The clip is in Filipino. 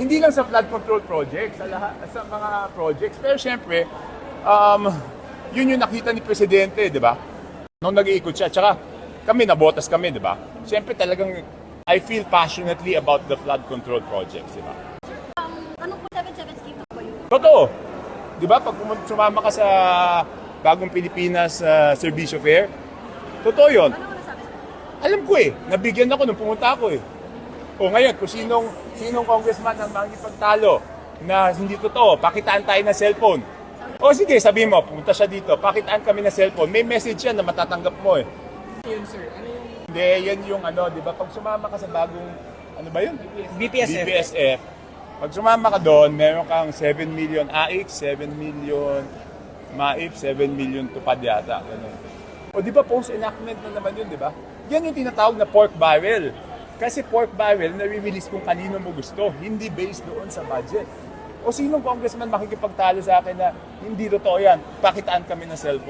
Hindi lang sa flood control projects, sa lahat, sa mga projects. Pero syempre, yun yung nakita ni Presidente, di ba? Nung nag-iikot siya. Tsaka kami, nabotas kami, di ba? Syempre talagang I feel passionately about the flood control projects, di ba? Anong po 77 scheme po yun? Totoo. Di ba? Pag sumama ka sa Bagong Pilipinas Servicio Fair, totoo yun. Ano nasabi? Alam ko eh, nabigyan ako nung pumunta ako eh. O ngayon, kung sinong congressman ang makikipagtalo na hindi totoo, pakitaan tayo ng cellphone. O sige, sabi mo, pumunta siya dito, pakitaan kami ng cellphone. May message yan na matatanggap mo eh. Yun, sir. Ano yung Hindi, yan yung ano, di ba? Pag sumama ka sa bagong, ano ba yun? BPSF? BPSF. Pag sumama ka doon, meron kang 7 million AIC, 7 million MAIP, 7 million tupad yata. Ganun. O di ba post-enactment na naman yun, di ba? Yan yung tinatawag na pork barrel. Kasi pork barrel, nare-release kung kanino mo gusto, hindi based doon sa budget. O sinong congressman makikipagtalo sa akin na hindi totoo yan, pakitaan kami ng cellphone.